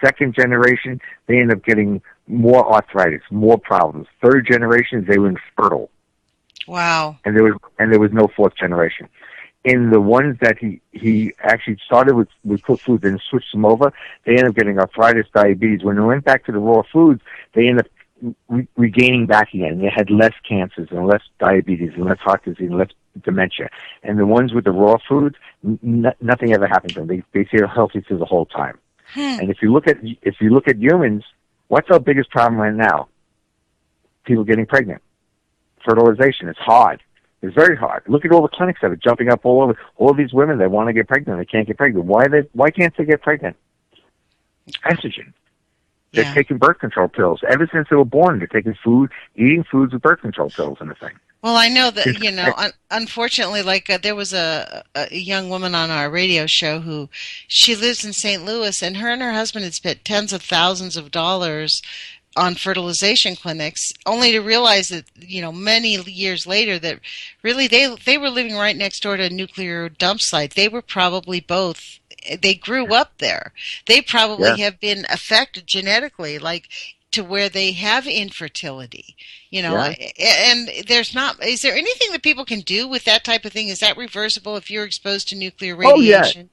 Second generation, they end up getting more arthritis, more problems. Third generation, they were infertile. Wow. And there was no fourth generation. In the ones that he actually started with cooked foods and switched them over, they end up getting arthritis, diabetes. When they went back to the raw foods, they end up regaining back again. They had less cancers and less diabetes and less heart disease and less dementia. And the ones with the raw foods, nothing ever happened to them. They stay healthy through the whole time. And if you look at humans, what's our biggest problem right now? People getting pregnant. fertilization. It's hard. It's very hard. Look at all the clinics that are jumping up all over. All these women, they want to get pregnant. They can't get pregnant. Why can't they get pregnant? Estrogen. They're taking birth control pills. Ever since they were born, they're taking eating foods with birth control pills in the thing. Well, I know that, unfortunately, there was a young woman on our radio show who, she lives in St. Louis, and her husband had spent tens of thousands of dollars on fertilization clinics, only to realize that, many years later that really they were living right next door to a nuclear dump site. They were probably both, they grew up there. They probably have been affected genetically, to where they have infertility, and is there anything that people can do with that type of thing? Is that reversible if you're exposed to nuclear radiation?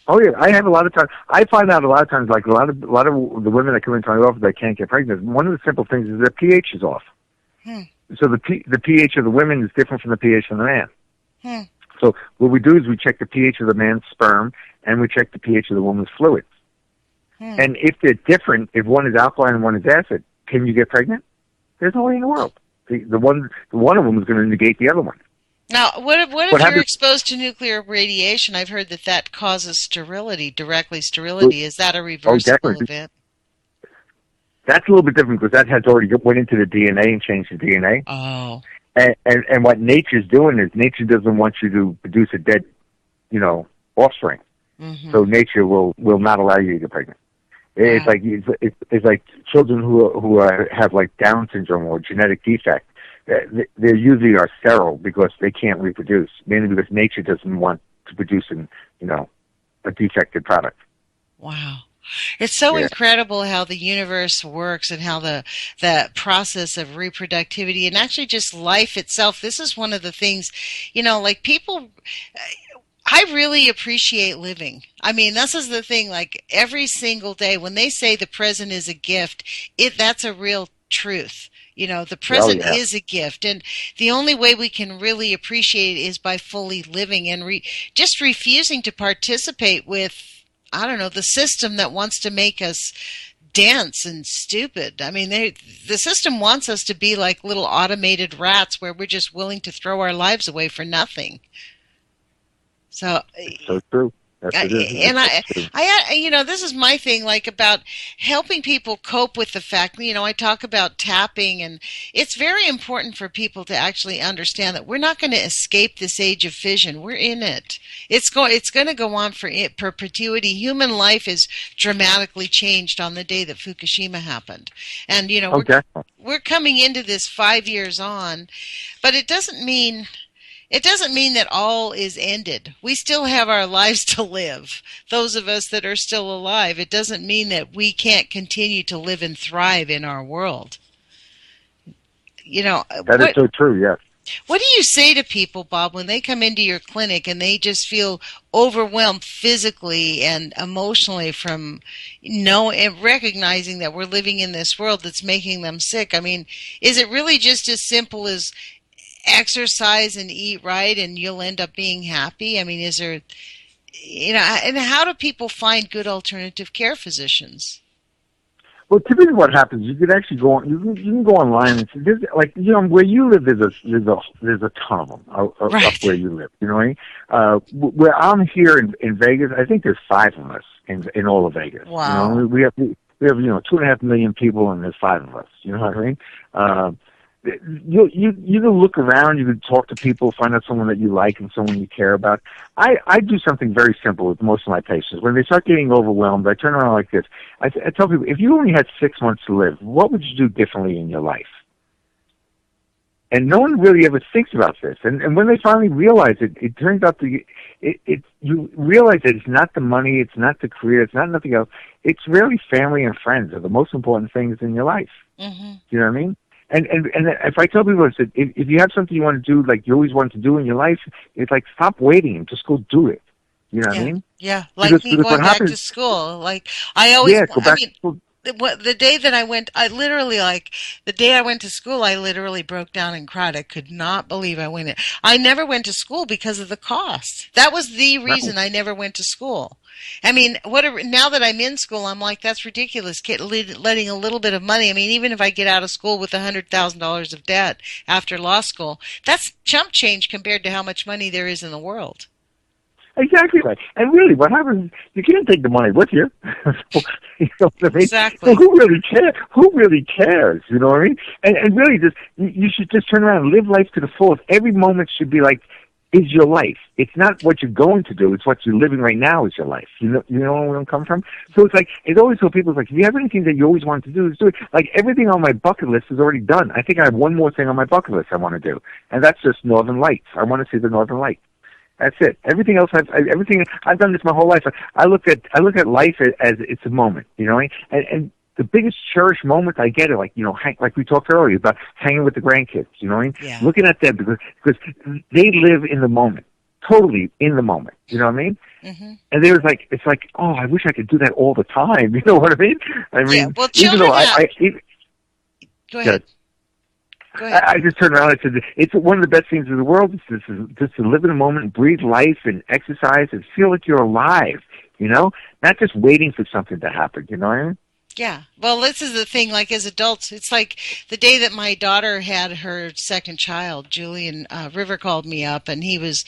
Oh yeah. I have a lot of times. I find out a lot of times, like a lot of the women that come into my office that can't get pregnant. One of the simple things is their pH is off. So the pH of the women is different from the pH of the man. So what we do is we check the pH of the man's sperm and we check the pH of the woman's fluids. And if they're different, if one is alkaline and one is acid, can you get pregnant? There's no way in the world. The one of them is going to negate the other one. Now, what if you're exposed to nuclear radiation? I've heard that causes sterility, directly sterility. Is that a reversible event? That's a little bit different because that has already went into the DNA and changed the DNA. Oh. And what nature's doing is nature doesn't want you to produce a dead, offspring. So nature will not allow you to get pregnant. It's like children who have like Down syndrome or genetic defect. They usually are sterile because they can't reproduce, mainly because nature doesn't want to produce a defective product. Wow. It's so incredible how the universe works and how the process of reproductivity and actually just life itself. This is one of the things, people, I really appreciate living. I mean, this is the thing, every single day when they say the present is a gift, that's a real truth. The present is a gift, and the only way we can really appreciate it is by fully living and just refusing to participate with, the system that wants to make us dense and stupid. I mean, the system wants us to be like little automated rats where we're just willing to throw our lives away for nothing. So true. And I this is my thing, about helping people cope with the fact, I talk about tapping, and it's very important for people to actually understand that we're not going to escape this age of fission. We're in it. It's going to go on for perpetuity. Human life is dramatically changed on the day that Fukushima happened. And, we're coming into this 5 years on, but it doesn't mean that all is ended. We still have our lives to live. Those of us that are still alive, it doesn't mean that we can't continue to live and thrive in our world. That is so true, yes. What do you say to people, Bob, when they come into your clinic and they just feel overwhelmed physically and emotionally from recognizing that we're living in this world that's making them sick? I mean, is it really just as simple as exercise and eat right and you'll end up being happy? I mean, is there, and how do people find good alternative care physicians? Well, typically what happens, you could actually go on, you can go online and see, where you live, there's a ton of them up where you live, you know what I mean? Where I'm here in Vegas, I think there's 5 of us in all of Vegas. Wow. We have 2.5 million people and there's 5 of us, you know what I mean? You can look around, you can talk to people, find out someone that you like and someone you care about. I do something very simple with most of my patients. When they start getting overwhelmed, I turn around like this. I tell people, if you only had 6 months to live, what would you do differently in your life? And no one really ever thinks about this. And when they finally realize it, it turns out you realize that it's not the money, it's not the career, it's not nothing else. It's really family and friends are the most important things in your life. Mm-hmm. You know what I mean? And if I tell people, I said, if you have something you want to do, like you always wanted to do in your life, it's like stop waiting and just go do it. You know what I mean? Yeah, like me going back to school. Like I always, go back to school. the day that I went, I literally, like, the day I went to school, I literally broke down and cried. I could not believe I went in. I never went to school because of the cost. That was the reason I never went to school. I mean, now that I'm in school, I'm like, that's ridiculous, letting a little bit of money. I mean, even if I get out of school with $100,000 of debt after law school, that's chump change compared to how much money there is in the world. Exactly right. And really, what happens, you can't take the money with you. So, you know what I mean? Exactly. So who really cares? Who really cares? You know what I mean? And really, you should just turn around and live life to the fullest. Every moment should be like, is your life. It's not what you're going to do. It's what you're living right now is your life. You know where I'm coming from? So it's like, it's always so people's like, if you have anything that you always wanted to do, just do it. Like, everything on my bucket list is already done. I think I have one more thing on my bucket list I want to do. And that's just Northern Lights. I want to see the Northern Lights. That's it. Everything else, everything I've done this my whole life. I look at life as it's a moment, you know. And the biggest cherished moments I get are like, you know, like we talked earlier about hanging with the grandkids, you know. Yeah. Looking at them because they live in the moment, totally in the moment. You know what I mean? Mm-hmm. And there's like, it's like, oh, I wish I could do that all the time. You know what I mean? I mean, yeah. Well, even though go ahead. I just turned around and said, it's one of the best things in the world is just to live in the moment, breathe life and exercise and feel like you're alive, you know? Not just waiting for something to happen, you know what I mean? Yeah. Well, this is the thing, like, as adults, it's like the day that my daughter had her second child, Julian, River called me up, and he was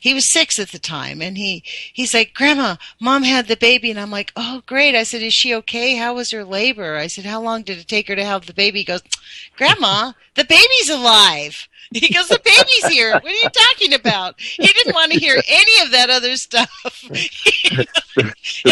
6 at the time, and he's like, Grandma, Mom had the baby, and I'm like, oh, great. I said, is she okay? How was her labor? I said, how long did it take her to have the baby? He goes, Grandma, the baby's alive. He goes, the baby's here. What are you talking about? He didn't want to hear any of that other stuff. The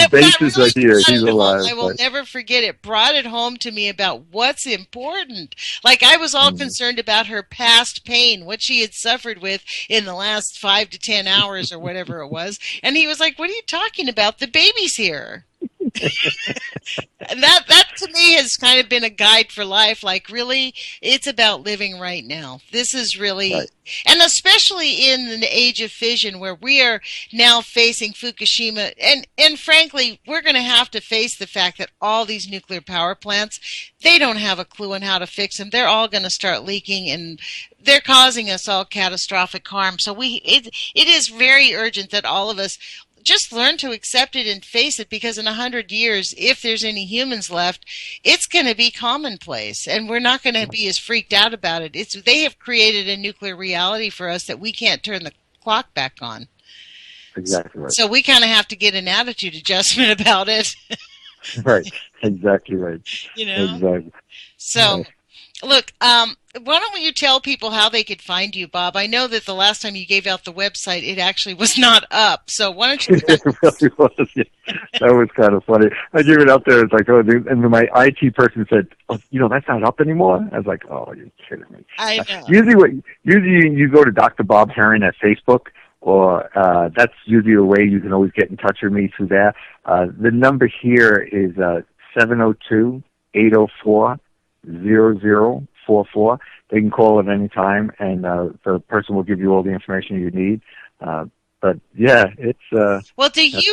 baby's right here. He's alive. I will never forget it. Brought it home to me about what's important. Like, I was all concerned about her past pain, what she had suffered with in the last 5 to 10 hours or whatever it was. And he was like, what are you talking about? The baby's here. And that to me has kind of been a guide for life. Like, really, it's about living right now. This is really, right. And especially in the age of fission, where we are now facing Fukushima, and frankly, we're going to have to face the fact that all these nuclear power plants, they don't have a clue on how to fix them. They're all going to start leaking, and they're causing us all catastrophic harm. So it is very urgent that all of us just learn to accept it and face it, because in 100 years, if there's any humans left, it's going to be commonplace, and we're not going to be as freaked out about it. They have created a nuclear reality for us that we can't turn the clock back on. Exactly right. So we kind of have to get an attitude adjustment about it. Right. Exactly right. You know? Exactly. So, right. Look, why don't you tell people how they could find you, Bob? I know that the last time you gave out the website, it actually was not up. So why don't you? It really was. Yeah. That was kind of funny. I gave it out there. It's like, oh, and my IT person said, oh, you know, that's not up anymore. I was like, oh, you're kidding me. I know. Usually you go to Dr. Bob Heron at Facebook, or that's usually a way you can always get in touch with me through there. The number here is 702-804-0044. They can call at any time, and the person will give you all the information you need. But yeah, it's well.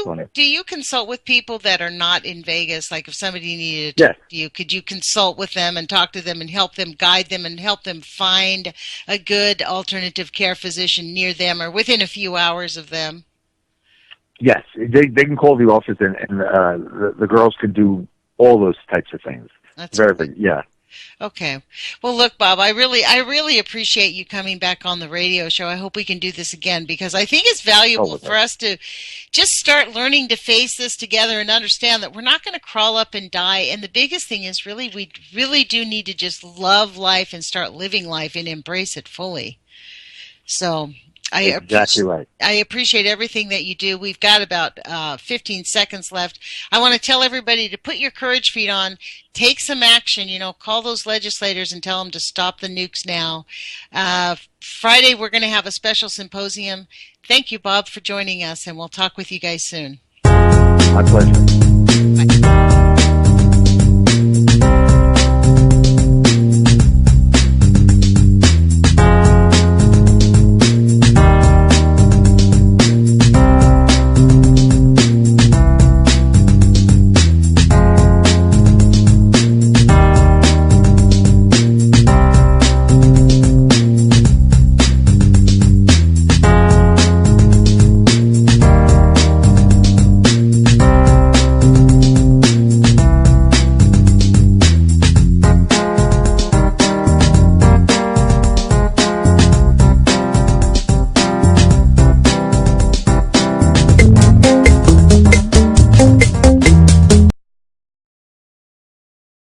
Funny. Do you consult with people that are not in Vegas? Like, if somebody needed to talk to you, could you consult with them and talk to them and help them, guide them, and help them find a good alternative care physician near them or within a few hours of them? Yes, they can call the office, and the girls can do all those types of things. That's very yeah. Okay. Well, look, Bob, I really appreciate you coming back on the radio show. I hope we can do this again, because I think it's valuable for us to just start learning to face this together and understand that we're not going to crawl up and die. And the biggest thing is we really do need to just love life and start living life and embrace it fully. So Exactly right. I appreciate everything that you do. We've got about 15 seconds left. I want to tell everybody to put your courage feet on, take some action, call those legislators and tell them to stop the nukes now. Friday, we're going to have a special symposium. Thank you, Bob, for joining us, and we'll talk with you guys soon. My pleasure.